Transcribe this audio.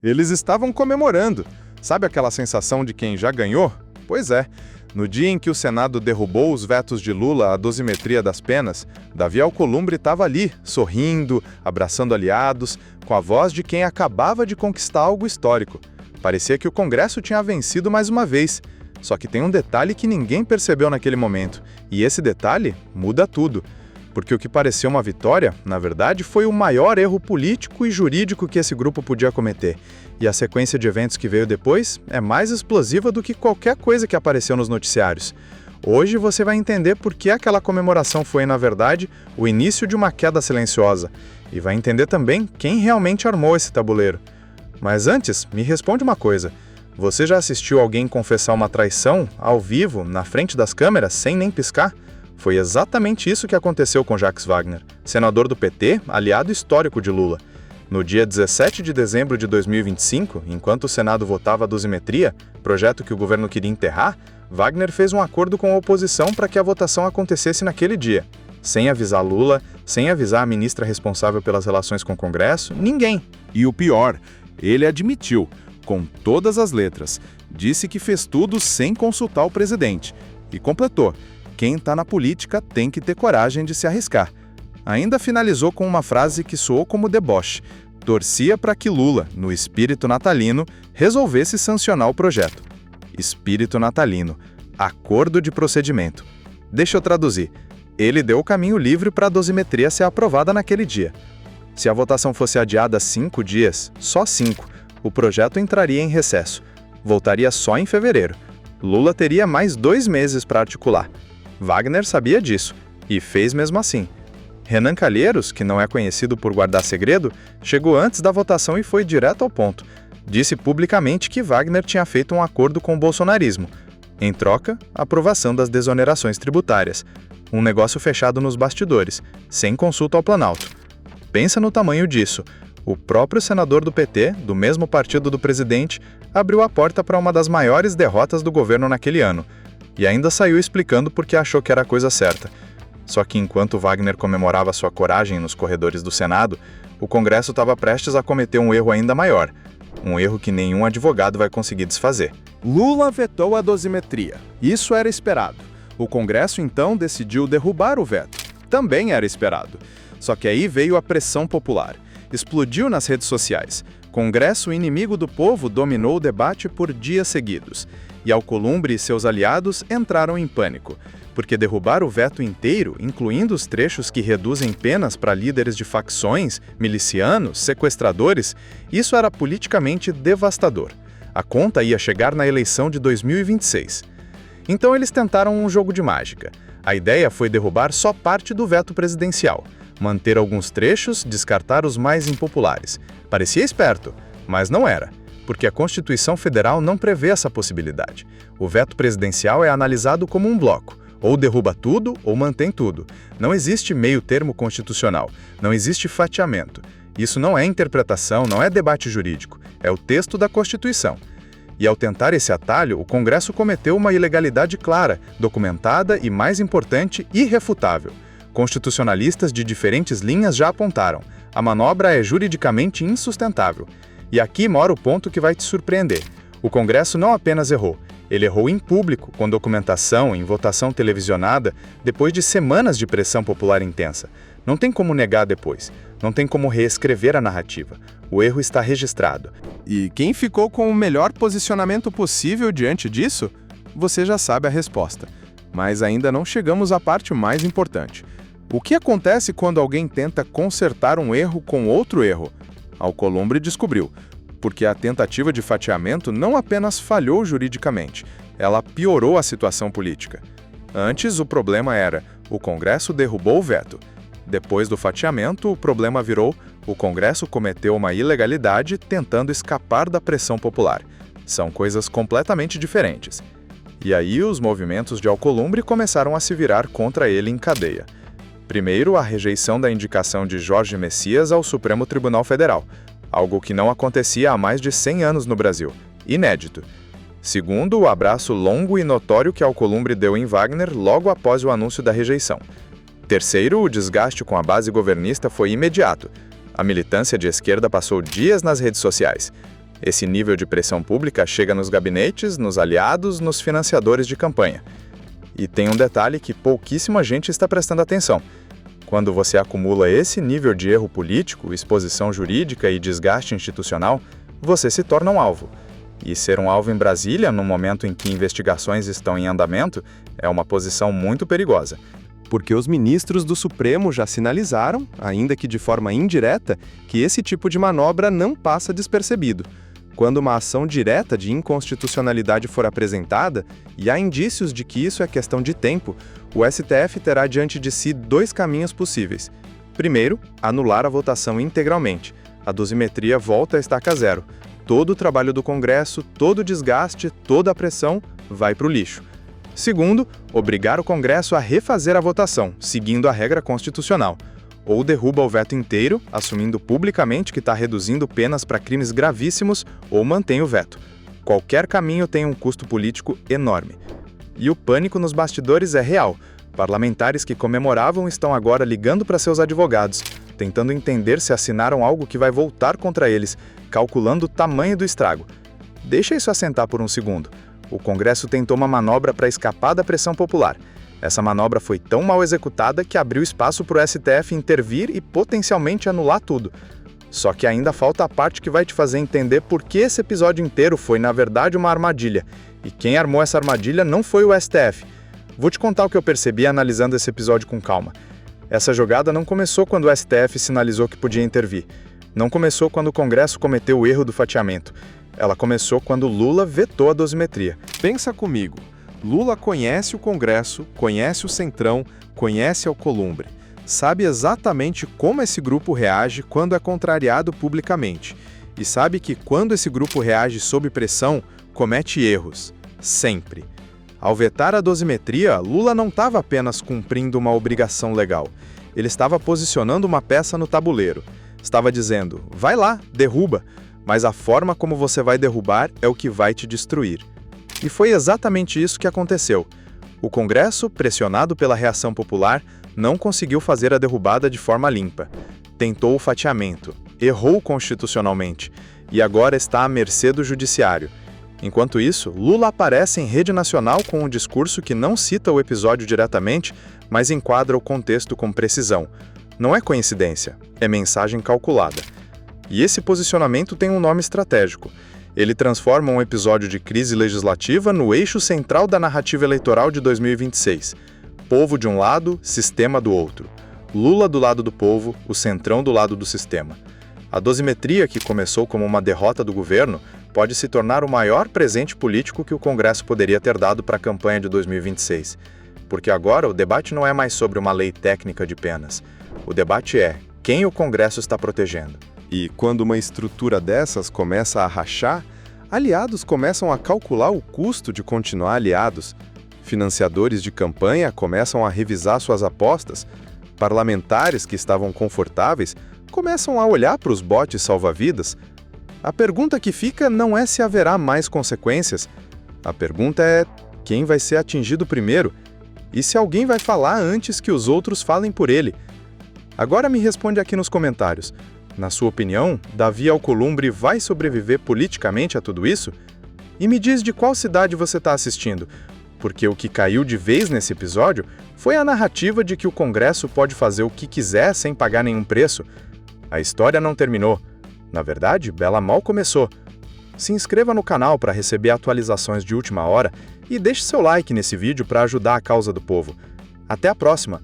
Eles estavam comemorando. Sabe aquela sensação de quem já ganhou? Pois é. No dia em que o Senado derrubou os vetos de Lula à dosimetria das penas, Davi Alcolumbre estava ali, sorrindo, abraçando aliados, com a voz de quem acabava de conquistar algo histórico. Parecia que o Congresso tinha vencido mais uma vez. Só que tem um detalhe que ninguém percebeu naquele momento, e esse detalhe muda tudo. Porque o que pareceu uma vitória, na verdade, foi o maior erro político e jurídico que esse grupo podia cometer. E a sequência de eventos que veio depois é mais explosiva do que qualquer coisa que apareceu nos noticiários. Hoje você vai entender por que aquela comemoração foi, na verdade, o início de uma queda silenciosa. E vai entender também quem realmente armou esse tabuleiro. Mas antes, me responde uma coisa. Você já assistiu alguém confessar uma traição, ao vivo, na frente das câmeras, sem nem piscar? Foi exatamente isso que aconteceu com Jacques Wagner, senador do PT, aliado histórico de Lula. No dia 17 de dezembro de 2025, enquanto o Senado votava a dosimetria, projeto que o governo queria enterrar, Wagner fez um acordo com a oposição para que a votação acontecesse naquele dia. Sem avisar Lula, sem avisar a ministra responsável pelas relações com o Congresso, ninguém. E o pior, ele admitiu, com todas as letras, disse que fez tudo sem consultar o presidente. E completou: quem está na política tem que ter coragem de se arriscar. Ainda finalizou com uma frase que soou como deboche. Torcia para que Lula, no espírito natalino, resolvesse sancionar o projeto. Espírito natalino. Acordo de procedimento. Deixa eu traduzir. Ele deu o caminho livre para a dosimetria ser aprovada naquele dia. Se a votação fosse adiada 5 dias, só 5, o projeto entraria em recesso. Voltaria só em fevereiro. Lula teria mais 2 meses para articular. Wagner sabia disso, e fez mesmo assim. Renan Calheiros, que não é conhecido por guardar segredo, chegou antes da votação e foi direto ao ponto. Disse publicamente que Wagner tinha feito um acordo com o bolsonarismo. Em troca, aprovação das desonerações tributárias. Um negócio fechado nos bastidores, sem consulta ao Planalto. Pensa no tamanho disso. O próprio senador do PT, do mesmo partido do presidente, abriu a porta para uma das maiores derrotas do governo naquele ano. E ainda saiu explicando por que achou que era a coisa certa. Só que enquanto Wagner comemorava sua coragem nos corredores do Senado, o Congresso estava prestes a cometer um erro ainda maior. Um erro que nenhum advogado vai conseguir desfazer. Lula vetou a dosimetria. Isso era esperado. O Congresso, então, decidiu derrubar o veto. Também era esperado. Só que aí veio a pressão popular. Explodiu nas redes sociais. Congresso inimigo do povo dominou o debate por dias seguidos. E Alcolumbre e seus aliados entraram em pânico, porque derrubar o veto inteiro, incluindo os trechos que reduzem penas para líderes de facções, milicianos, sequestradores, isso era politicamente devastador. A conta ia chegar na eleição de 2026. Então eles tentaram um jogo de mágica. A ideia foi derrubar só parte do veto presidencial, manter alguns trechos, descartar os mais impopulares. Parecia esperto, mas não era. Porque a Constituição Federal não prevê essa possibilidade. O veto presidencial é analisado como um bloco. Ou derruba tudo, ou mantém tudo. Não existe meio termo constitucional. Não existe fatiamento. Isso não é interpretação, não é debate jurídico. É o texto da Constituição. E ao tentar esse atalho, o Congresso cometeu uma ilegalidade clara, documentada e, mais importante, irrefutável. Constitucionalistas de diferentes linhas já apontaram. A manobra é juridicamente insustentável. E aqui mora o ponto que vai te surpreender. O Congresso não apenas errou, ele errou em público, com documentação, em votação televisionada, depois de semanas de pressão popular intensa. Não tem como negar depois, não tem como reescrever a narrativa. O erro está registrado. E quem ficou com o melhor posicionamento possível diante disso? Você já sabe a resposta. Mas ainda não chegamos à parte mais importante. O que acontece quando alguém tenta consertar um erro com outro erro? Alcolumbre descobriu, porque a tentativa de fatiamento não apenas falhou juridicamente, ela piorou a situação política. Antes, o problema era: o Congresso derrubou o veto. Depois do fatiamento, o problema virou: o Congresso cometeu uma ilegalidade tentando escapar da pressão popular. São coisas completamente diferentes. E aí os movimentos de Alcolumbre começaram a se virar contra ele em cadeia. Primeiro, a rejeição da indicação de Jorge Messias ao Supremo Tribunal Federal, algo que não acontecia há mais de 100 anos no Brasil, inédito. Segundo, o abraço longo e notório que Alcolumbre deu em Wagner logo após o anúncio da rejeição. Terceiro, o desgaste com a base governista foi imediato. A militância de esquerda passou dias nas redes sociais. Esse nível de pressão pública chega nos gabinetes, nos aliados, nos financiadores de campanha. E tem um detalhe que pouquíssima gente está prestando atenção. Quando você acumula esse nível de erro político, exposição jurídica e desgaste institucional, você se torna um alvo. E ser um alvo em Brasília, no momento em que investigações estão em andamento, é uma posição muito perigosa. Porque os ministros do Supremo já sinalizaram, ainda que de forma indireta, que esse tipo de manobra não passa despercebido. Quando uma ação direta de inconstitucionalidade for apresentada, e há indícios de que isso é questão de tempo, o STF terá diante de si 2 caminhos possíveis. Primeiro, anular a votação integralmente. A dosimetria volta a estaca zero. Todo o trabalho do Congresso, todo o desgaste, toda a pressão vai para o lixo. Segundo, obrigar o Congresso a refazer a votação, seguindo a regra constitucional. Ou derruba o veto inteiro, assumindo publicamente que está reduzindo penas para crimes gravíssimos, ou mantém o veto. Qualquer caminho tem um custo político enorme. E o pânico nos bastidores é real. Parlamentares que comemoravam estão agora ligando para seus advogados, tentando entender se assinaram algo que vai voltar contra eles, calculando o tamanho do estrago. Deixa isso assentar por um segundo. O Congresso tentou uma manobra para escapar da pressão popular. Essa manobra foi tão mal executada que abriu espaço para o STF intervir e potencialmente anular tudo. Só que ainda falta a parte que vai te fazer entender por que esse episódio inteiro foi, na verdade, uma armadilha. E quem armou essa armadilha não foi o STF. Vou te contar o que eu percebi analisando esse episódio com calma. Essa jogada não começou quando o STF sinalizou que podia intervir. Não começou quando o Congresso cometeu o erro do fatiamento. Ela começou quando Lula vetou a dosimetria. Pensa comigo. Lula conhece o Congresso, conhece o Centrão, conhece Alcolumbre. Sabe exatamente como esse grupo reage quando é contrariado publicamente. E sabe que quando esse grupo reage sob pressão, comete erros. Sempre. Ao vetar a dosimetria, Lula não estava apenas cumprindo uma obrigação legal. Ele estava posicionando uma peça no tabuleiro. Estava dizendo, vai lá, derruba. Mas a forma como você vai derrubar é o que vai te destruir. E foi exatamente isso que aconteceu. O Congresso, pressionado pela reação popular, não conseguiu fazer a derrubada de forma limpa. Tentou o fatiamento, errou constitucionalmente e agora está à mercê do judiciário. Enquanto isso, Lula aparece em rede nacional com um discurso que não cita o episódio diretamente, mas enquadra o contexto com precisão. Não é coincidência, é mensagem calculada. E esse posicionamento tem um nome estratégico. Ele transforma um episódio de crise legislativa no eixo central da narrativa eleitoral de 2026. Povo de um lado, sistema do outro. Lula do lado do povo, o Centrão do lado do sistema. A dosimetria, que começou como uma derrota do governo, pode se tornar o maior presente político que o Congresso poderia ter dado para a campanha de 2026. Porque agora o debate não é mais sobre uma lei técnica de penas. O debate é quem o Congresso está protegendo. E quando uma estrutura dessas começa a rachar, aliados começam a calcular o custo de continuar aliados. Financiadores de campanha começam a revisar suas apostas. Parlamentares que estavam confortáveis começam a olhar para os botes salva-vidas. A pergunta que fica não é se haverá mais consequências. A pergunta é quem vai ser atingido primeiro e se alguém vai falar antes que os outros falem por ele. Agora me responde aqui nos comentários. Na sua opinião, Davi Alcolumbre vai sobreviver politicamente a tudo isso? E me diz de qual cidade você está assistindo, porque o que caiu de vez nesse episódio foi a narrativa de que o Congresso pode fazer o que quiser sem pagar nenhum preço. A história não terminou. Na verdade, ela mal começou. Se inscreva no canal para receber atualizações de última hora e deixe seu like nesse vídeo para ajudar a causa do povo. Até a próxima!